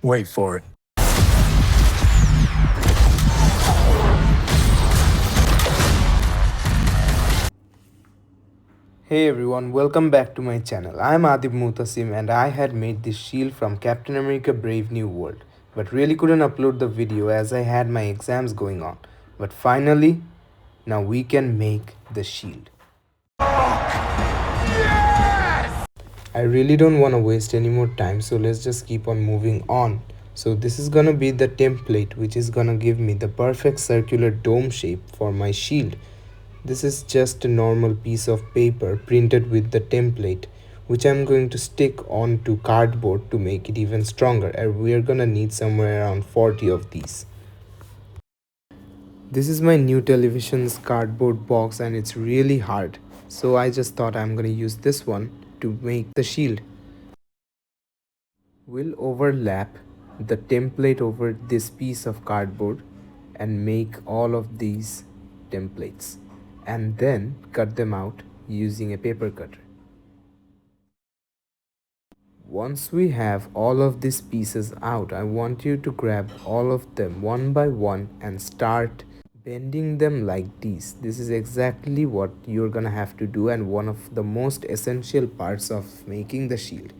Wait for it. Hey everyone, welcome back to my channel. I'm Adib Mutasim and I had made this shield from Captain America Brave New World, but really couldn't upload the video as I had my exams going on. But finally, now we can make the shield. I really don't want to waste any more time, so let's just keep on moving on. So this is gonna be the template which is gonna give me the perfect circular dome shape for my shield. This is just a normal piece of paper printed with the template which I'm going to stick onto cardboard to make it even stronger, and we're gonna need somewhere around 40 of these. This is my new television's cardboard box and it's really hard, so I just thought I'm gonna use this one to make the shield. We'll overlap the template over this piece of cardboard and make all of these templates and then cut them out using a paper cutter. Once we have all of these pieces out, I want you to grab all of them one by one and start bending them like this. This is exactly what you're gonna have to do and one of the most essential parts of making the shield.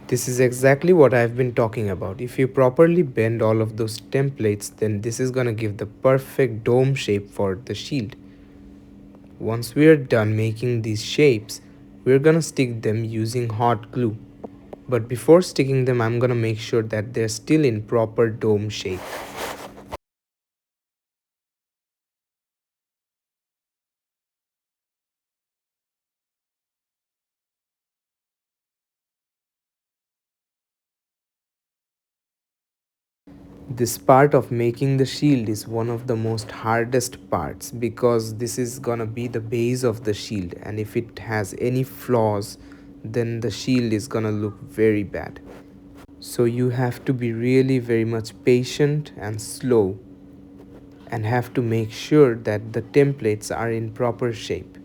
This is exactly what I've been talking about. If you properly bend all of those templates, then this is gonna give the perfect dome shape for the shield. Once we are done making these shapes, we're gonna stick them using hot glue. But before sticking them, I'm gonna make sure that they're still in proper dome shape. This part of making the shield is one of the most hardest parts because this is gonna be the base of the shield, and if it has any flaws, then the shield is gonna look very bad. So you have to be really very much patient and slow and have to make sure that the templates are in proper shape.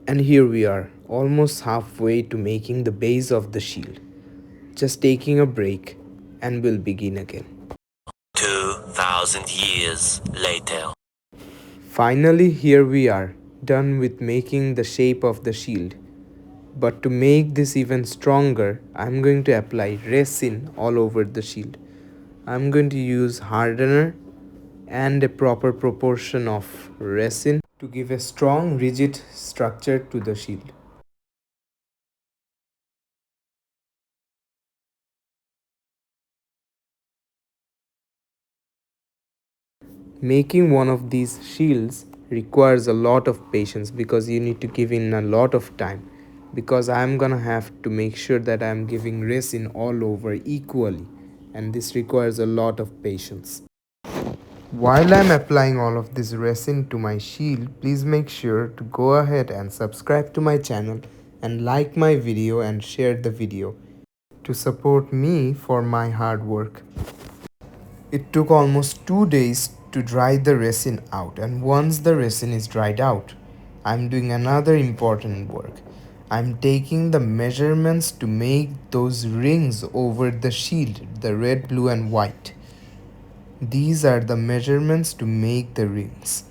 And here we are, almost halfway to making the base of the shield. Just taking a break and we'll begin again. 2,000 years later. Finally, here we are, done with making the shape of the shield. But to make this even stronger, I'm going to apply resin all over the shield. I'm going to use hardener and a proper proportion of resin to give a strong rigid structure to the shield. Making one of these shields requires a lot of patience because you need to give in a lot of time, because I'm gonna have to make sure that I'm giving resin all over equally, and this requires a lot of patience. While I'm applying all of this resin to my shield, please make sure to go ahead and subscribe to my channel and like my video and share the video to support me for my hard work. It took almost 2 days to dry the resin out, and once the resin is dried out, I'm doing another important work. I'm taking the measurements to make those rings over the shield, the red, blue, and white. These are the measurements to make the rings.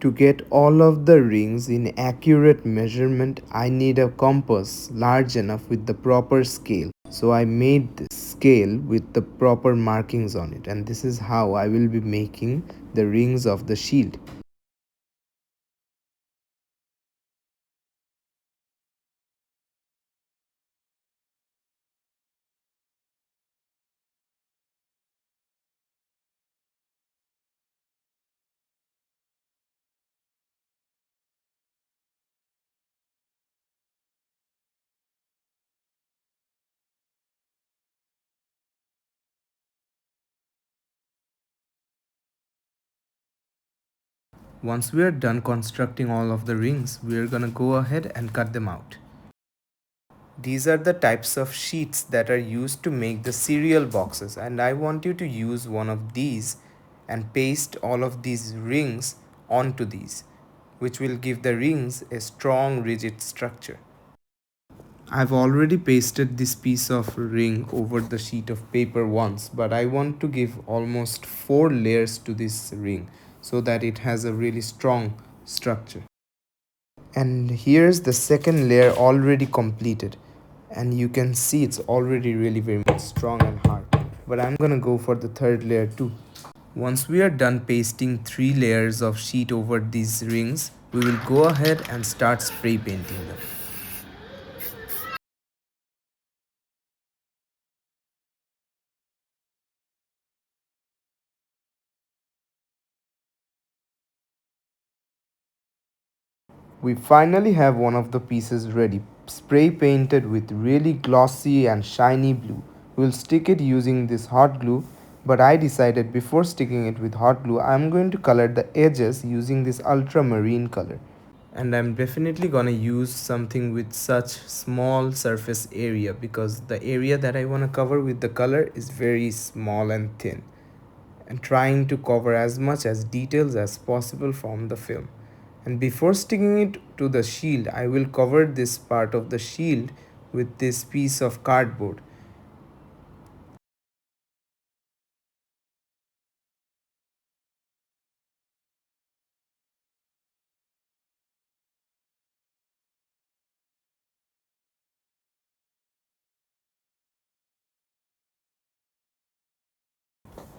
To get all of the rings in accurate measurement, I need a compass large enough with the proper scale. So I made this scale with the proper markings on it, and this is how I will be making the rings of the shield. Once we are done constructing all of the rings, we are gonna go ahead and cut them out. These are the types of sheets that are used to make the cereal boxes, and I want you to use one of these and paste all of these rings onto these, which will give the rings a strong rigid structure. I've already pasted this piece of ring over the sheet of paper once, but I want to give almost 4 layers to this ring so that it has a really strong structure. And here's the second layer already completed, and you can see it's already really very much strong and hard, but I'm gonna go for the third layer too. Once we are done pasting 3 layers of sheet over these rings, we will go ahead and start spray painting them. We finally have one of the pieces ready, spray painted with really glossy and shiny blue. We'll stick it using this hot glue, but I decided before sticking it with hot glue, I'm going to color the edges using this ultramarine color. And I'm definitely gonna use something with such small surface area because the area that I wanna cover with the color is very small and thin, and trying to cover as much as details as possible from the film. And before sticking it to the shield, I will cover this part of the shield with this piece of cardboard.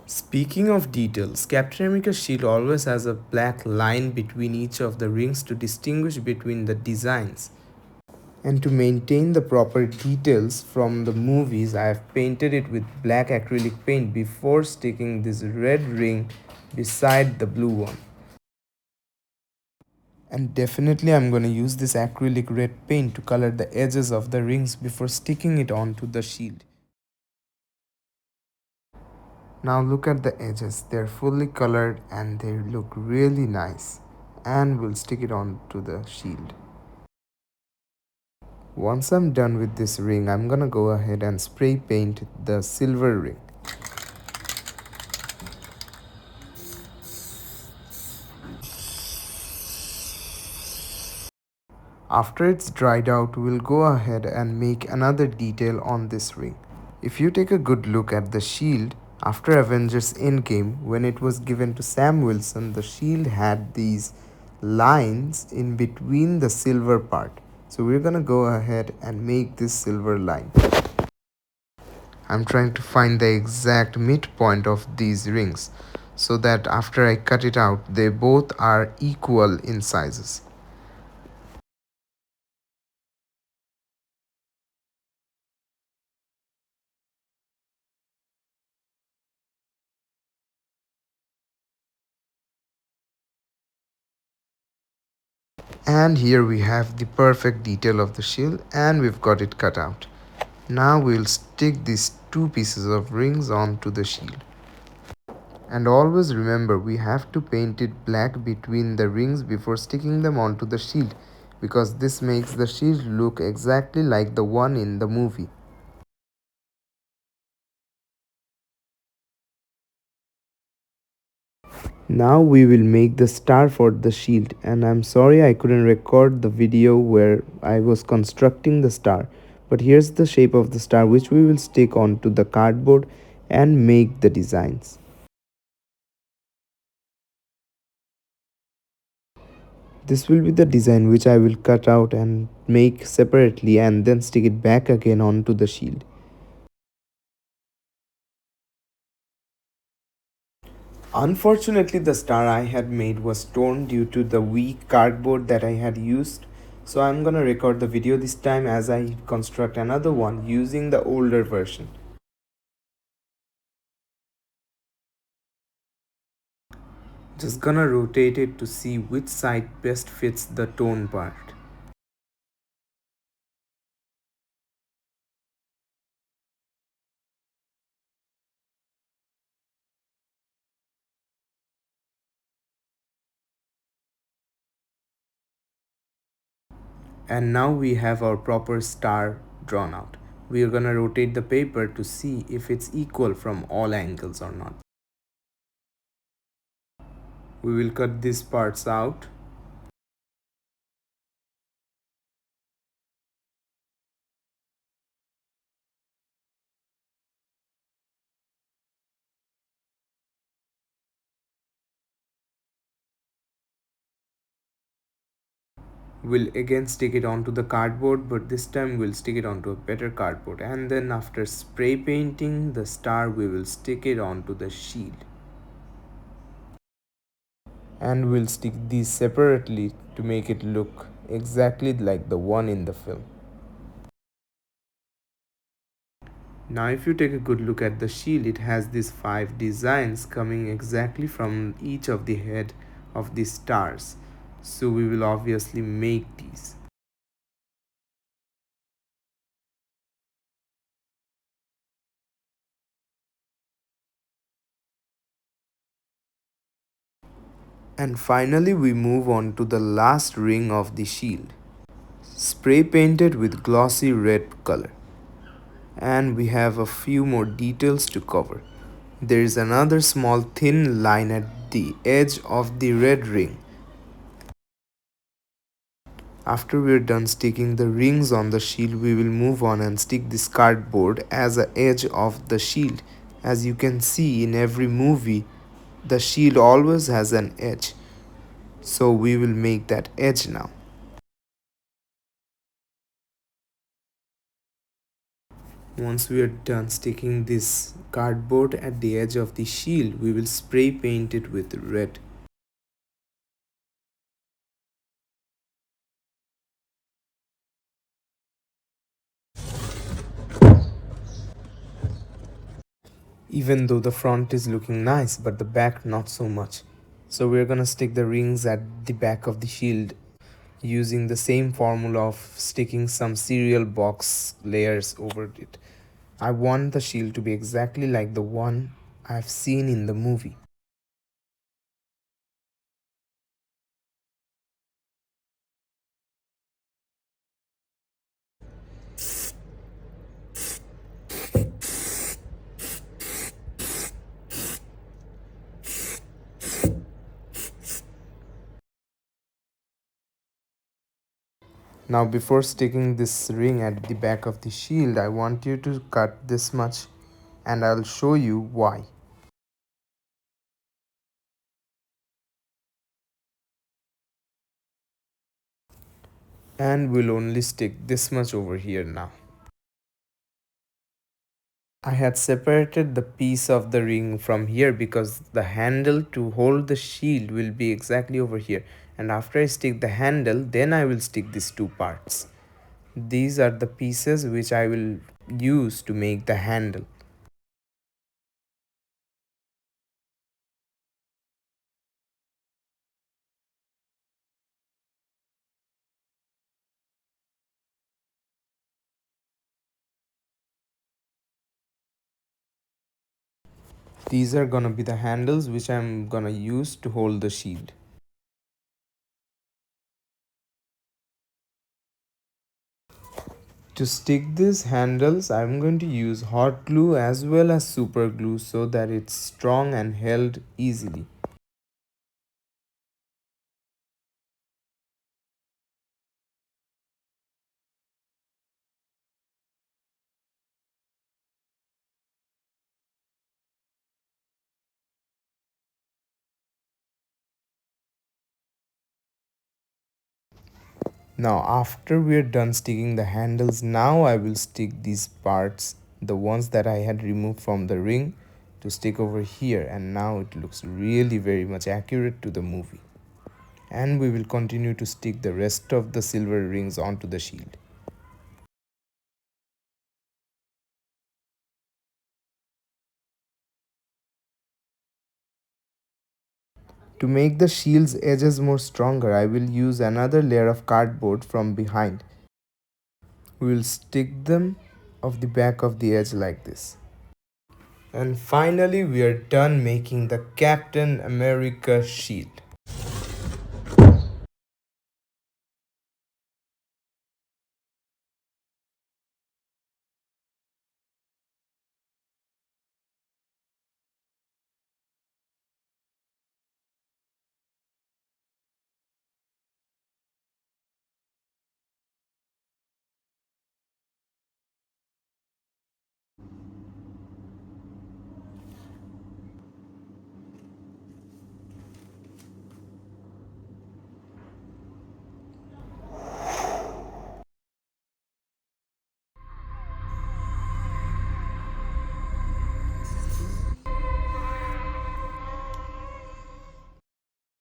Speaking of details, Captain America's shield always has a black line between each of the rings to distinguish between the designs. And to maintain the proper details from the movies, I have painted it with black acrylic paint before sticking this red ring beside the blue one. And definitely I'm going to use this acrylic red paint to color the edges of the rings before sticking it onto the shield. Now look at the edges, they're fully colored and they look really nice. And we'll stick it onto the shield. Once I'm done with this ring, I'm gonna go ahead and spray paint the silver ring. After it's dried out, we'll go ahead and make another detail on this ring. If you take a good look at the shield, after Avengers Endgame, when it was given to Sam Wilson, the shield had these lines in between the silver part. So we're gonna go ahead and make this silver line. I'm trying to find the exact midpoint of these rings so that after I cut it out, they both are equal in sizes. And here we have the perfect detail of the shield and we've got it cut out. Now we'll stick these two pieces of rings onto the shield. And always remember, we have to paint it black between the rings before sticking them onto the shield because this makes the shield look exactly like the one in the movie. Now we will make the star for the shield, and I'm sorry I couldn't record the video where I was constructing the star, but here's the shape of the star which we will stick onto the cardboard and make the designs. This will be the design which I will cut out and make separately and then stick it back again onto the shield. Unfortunately, the star I had made was torn due to the weak cardboard that I had used. So I'm gonna record the video this time as I construct another one using the older version. Just gonna rotate it to see which side best fits the torn part. And now we have our proper star drawn out. We are gonna rotate the paper to see if it's equal from all angles or not. We will cut these parts out. We'll again stick it onto the cardboard, but this time we'll stick it onto a better cardboard, and then after spray painting the star we will stick it onto the shield, and we'll stick these separately to make it look exactly like the one in the film. Now if you take a good look at the shield, it has these 5 designs coming exactly from each of the head of the stars, so we will obviously make these. And finally we move on to the last ring of the shield, spray painted with glossy red color. And we have a few more details to cover. There is another small thin line at the edge of the red ring. After we are done sticking the rings on the shield, we will move on and stick this cardboard as a edge of the shield. As you can see in every movie, the shield always has an edge. So we will make that edge now. Once we are done sticking this cardboard at the edge of the shield, we will spray paint it with red. Even though the front is looking nice, but the back not so much. So we're gonna stick the rings at the back of the shield using the same formula of sticking some cereal box layers over it. I want the shield to be exactly like the one I've seen in the movie. Now before sticking this ring at the back of the shield, I want you to cut this much and I'll show you why. And we'll only stick this much over here now. I had separated the piece of the ring from here because the handle to hold the shield will be exactly over here, and after I stick the handle then I will stick these two parts. These are the pieces which I will use to make the handle. These are gonna be the handles which I'm gonna use to hold the shield. To stick these handles, I'm going to use hot glue as well as super glue so that it's strong and held easily. Now after we are done sticking the handles, now I will stick these parts, the ones that I had removed from the ring, to stick over here, and now it looks really very much accurate to the movie. And we will continue to stick the rest of the silver rings onto the shield. To make the shield's edges more stronger, I will use another layer of cardboard from behind. We will stick them off the back of the edge like this. And finally we are done making the Captain America shield.